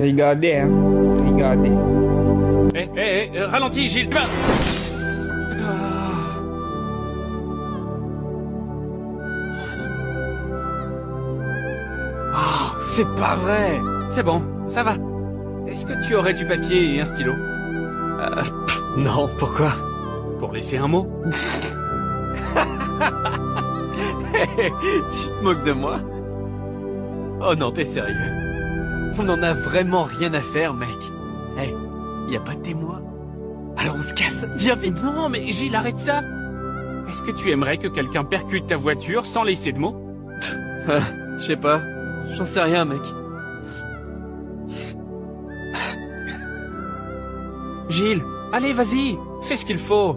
Regardez, hein. Regardez. Ralentis, Gilles. Oh, c'est pas vrai. C'est bon, ça va. Est-ce que tu aurais du papier et un stylo? Non, pourquoi? Pour laisser un mot? Tu te moques de moi? Oh non, t'es sérieux? On en a vraiment rien à faire, mec. Hey, y a pas de témoin? Alors on se casse, viens vite. Non, mais Gilles, arrête ça. Est-ce que tu aimerais que quelqu'un percute ta voiture sans laisser de mots? Je sais pas, j'en sais rien, mec. Gilles, allez, vas-y, fais ce qu'il faut.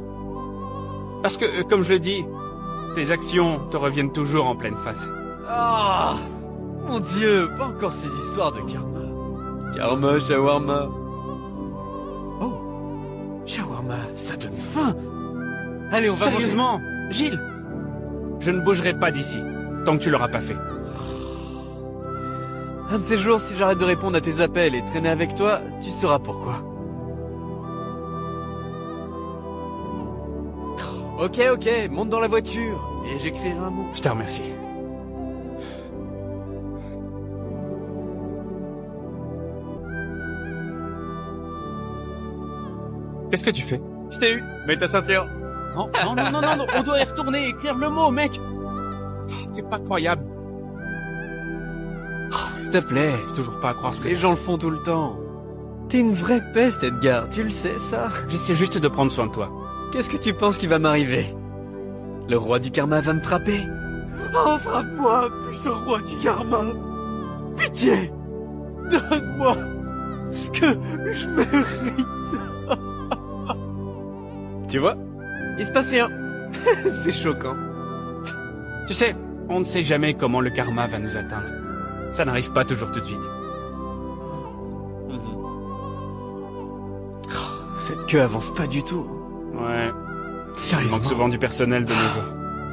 Parce que, comme je le dis, tes actions te reviennent toujours en pleine face. Oh, mon Dieu, pas encore ces histoires de karma. Karma, shawarma. Oh, shawarma, ça donne faim. Allez, on va manger. Sérieusement, Gilles, je ne bougerai pas d'ici, tant que tu l'auras pas fait. Un de ces jours, si j'arrête de répondre à tes appels et traîner avec toi, tu sauras pourquoi. Ok, monte dans la voiture et j'écrirai un mot. Je te remercie. Qu'est-ce que tu fais? Je t'ai eu, mets ta ceinture. Non, on doit y retourner et écrire le mot, mec. C'est pas croyable. S'il te plaît, Toujours pas à croire ce que les gens le font tout le temps. T'es une vraie peste, Edgar, tu le sais ça? J'essaie juste de prendre soin de toi. Qu'est-ce que tu penses qui va m'arriver? Le roi du karma va me frapper? Oh, frappe-moi, puissant roi du karma! Pitié! Donne-moi ce que je mérite! Tu vois? Il se passe rien. C'est choquant. Tu sais, on ne sait jamais comment le karma va nous atteindre. Ça n'arrive pas toujours tout de suite. Cette queue avance pas du tout. Ouais. Il Sérieusement. manque souvent du personnel de nouveau.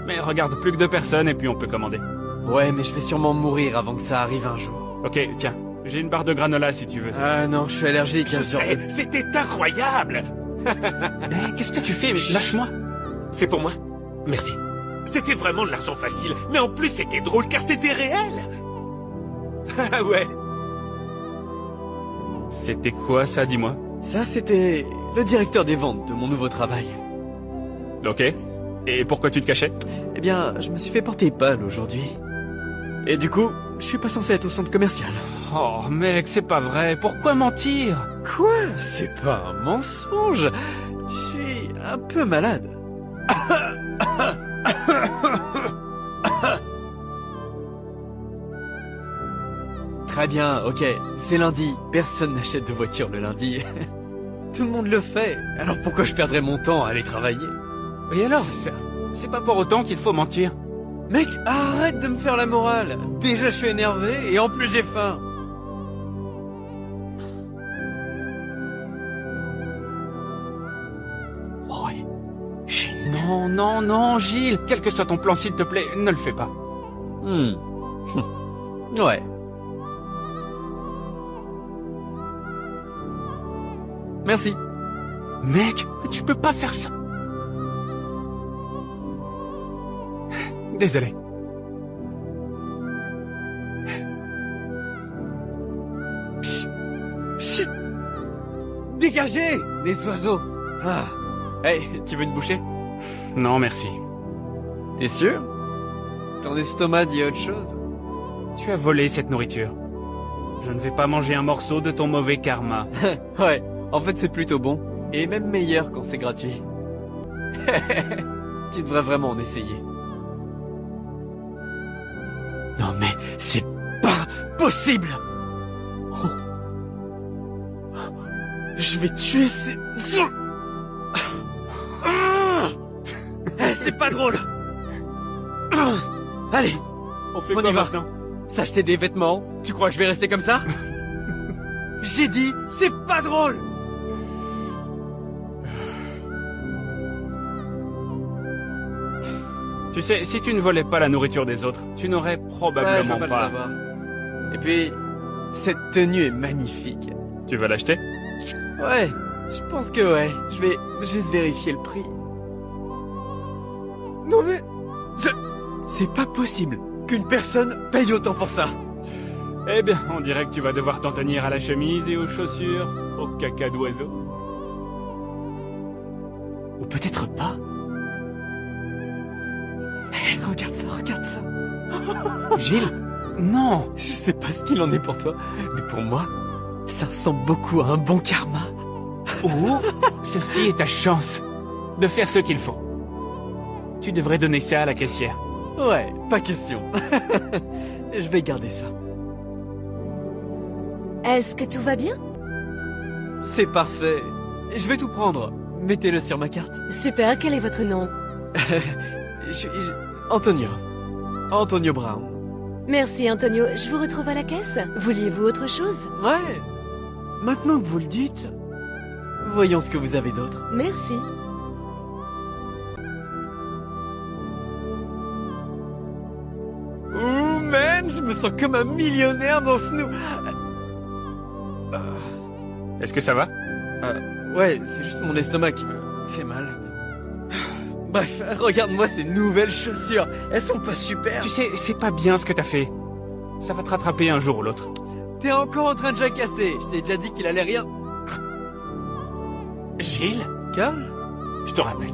Mais regarde, plus que 2 personnes et puis on peut commander. Ouais, mais je vais sûrement mourir avant que ça arrive un jour. Ok, tiens, j'ai une barre de granola si tu veux. Ah non, je suis allergique. Je sais, c'était incroyable. Mais qu'est-ce que tu fais? Lâche-moi. C'est pour moi. Merci. C'était vraiment de l'argent facile, mais en plus c'était drôle car c'était réel. Ah ouais. C'était quoi ça, dis-moi? Ça, c'était le directeur des ventes de mon nouveau travail. Ok. Et pourquoi tu te cachais? Eh bien, je me suis fait porter pâle aujourd'hui. Et du coup, je suis pas censé être au centre commercial. Oh mec, c'est pas vrai. Pourquoi mentir? Quoi? C'est pas un mensonge. Je suis un peu malade. Très bien, ok. C'est lundi. Personne n'achète de voiture le lundi. Tout le monde le fait. Alors pourquoi je perdrais mon temps à aller travailler? Et alors? C'est pas pour autant qu'il faut mentir. Mec, arrête de me faire la morale. Déjà je suis énervé et en plus j'ai faim. Ouais. Gilles. Non, Gilles. Quel que soit ton plan, s'il te plaît, ne le fais pas. Ouais. Merci. Mec, tu peux pas faire ça. Désolé. Chut. Dégagez, les oiseaux. Ah. Hey, tu veux une bouchée? Non, merci. T'es sûr? Ton estomac dit autre chose? Tu as volé cette nourriture. Je ne vais pas manger un morceau de ton mauvais karma. Ouais, en fait c'est plutôt bon. Et même meilleur quand c'est gratuit. Tu devrais vraiment en essayer. Non mais c'est pas possible. Oh. Je vais tuer ces... C'est pas drôle. Allez, On fait On quoi y va. maintenant? s'acheter des vêtements. Tu crois que je vais rester comme ça? J'ai dit, c'est pas drôle. Tu sais, si tu ne volais pas la nourriture des autres, tu n'aurais Ouais, je probablement veux pas le pas... savoir. Et puis, Cette tenue est magnifique. Tu vas l'acheter? Ouais, je pense que ouais. Je vais juste vérifier le prix. Non mais... C'est pas possible qu'une personne paye autant pour ça. Eh bien, on dirait que tu vas devoir t'en tenir à la chemise et aux chaussures, au caca d'oiseau. Ou peut-être pas. Hé, regarde ça. Gilles? Non! Je sais pas ce qu'il en est pour toi, mais pour moi, ça ressemble beaucoup à un bon karma. Oh, ceci est ta chance de faire ce qu'il faut. Tu devrais donner ça à la caissière. Ouais, pas question. Je vais garder ça. Est-ce que tout va bien? C'est parfait. Je vais tout prendre. Mettez-le sur ma carte. Super, quel est votre nom? Antonio. Antonio Brown. Merci Antonio, je vous retrouve à la caisse. Vouliez-vous autre chose? Ouais. Maintenant que vous le dites, voyons ce que vous avez d'autre. Merci. Ouh, man, je me sens comme un millionnaire dans ce Est-ce que ça va? Ouais, c'est juste mon estomac qui me fait mal. Bref, regarde-moi ces nouvelles chaussures. Elles sont pas super. Tu sais, c'est pas bien ce que t'as fait. Ça va te rattraper un jour ou l'autre. T'es encore en train de jacasser. Je t'ai déjà dit qu'il allait rien. Gilles, Carl? je te rappelle.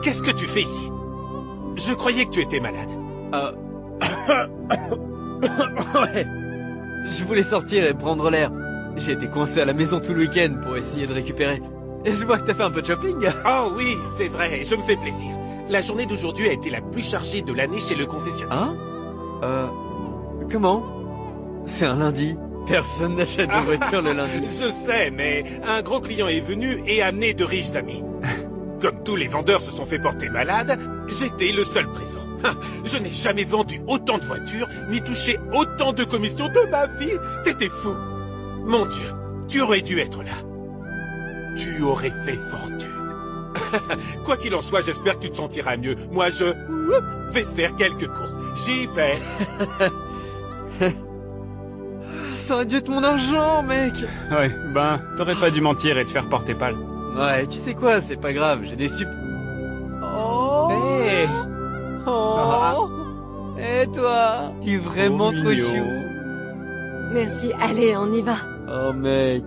Qu'est-ce que tu fais ici? Je croyais que tu étais malade. Ouais. Je voulais sortir et prendre l'air. J'ai été coincé à la maison tout le week-end pour essayer de récupérer. Et je vois que t'as fait un peu de shopping. Oh oui, c'est vrai, je me fais plaisir. La journée d'aujourd'hui a été la plus chargée de l'année chez le concessionnaire. Hein? Comment? C'est un lundi. Personne n'achète de voiture le lundi. Je sais, mais un gros client est venu et a amené de riches amis. Comme tous les vendeurs se sont fait porter malades, j'étais le seul présent. Je n'ai jamais vendu autant de voitures, ni touché autant de commissions de ma vie. T'étais fou. Mon Dieu, tu aurais dû être là. Tu aurais fait fortune. Quoi qu'il en soit, j'espère que tu te sentiras mieux. Moi, je vais faire quelques courses. J'y vais. Ça aurait dû être mon argent, mec. Ouais, ben, t'aurais pas dû mentir et te faire porter pâle. Ouais, tu sais quoi, c'est pas grave, j'ai des Oh. Hey. Oh. Et toi? Tu es vraiment trop mignon. chou. Merci, allez, on y va. Oh, mec.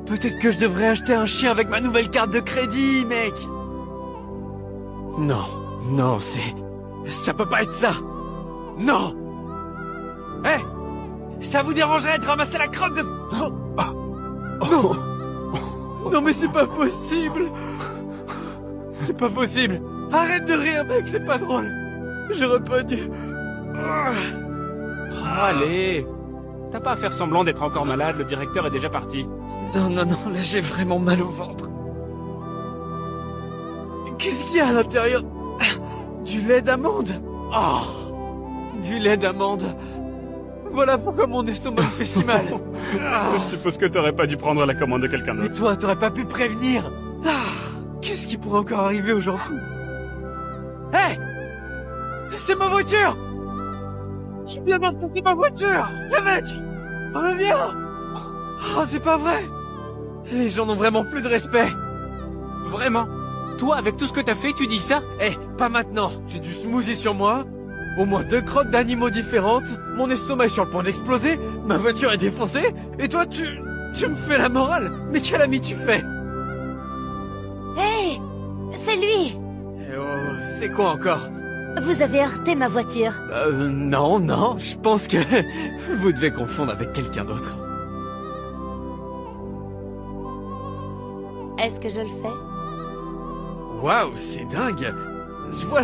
Peut-être que je devrais acheter un chien avec ma nouvelle carte de crédit, mec. Non, ça peut pas être ça. Non. Hé, ça vous dérangerait de ramasser la crotte de... Non. Non, mais c'est pas possible. C'est pas possible. Arrête de rire, mec, c'est pas drôle. J'aurais pas dû... Allez, t'as pas à faire semblant d'être encore malade, le directeur est déjà parti. Non, là j'ai vraiment mal au ventre. Qu'est-ce qu'il y a à l'intérieur? Du lait d'amande. Oh, du lait d'amande. Voilà pourquoi mon estomac me fait si mal. Je suppose que t'aurais pas dû prendre la commande de quelqu'un Mais d'autre. toi, t'aurais pas pu prévenir. Qu'est-ce qui pourrait encore arriver aujourd'hui? Hé, c'est ma voiture. Tu viens d'emporter ma voiture. Le mec, reviens. Oh, c'est pas vrai. Les gens n'ont vraiment plus de respect. Vraiment? Toi, avec tout ce que t'as fait, tu dis ça? Eh, pas maintenant. J'ai du smoothie sur moi, au moins 2 crottes d'animaux différentes, mon estomac est sur le point d'exploser, ma voiture est défoncée, et toi, tu me fais la morale. Mais quel ami tu fais? Hé, c'est lui. Eh oh, c'est quoi encore? Vous avez heurté ma voiture. Non, je pense que vous devez confondre avec quelqu'un d'autre. Est-ce que je le fais? Waouh, c'est dingue. Je vois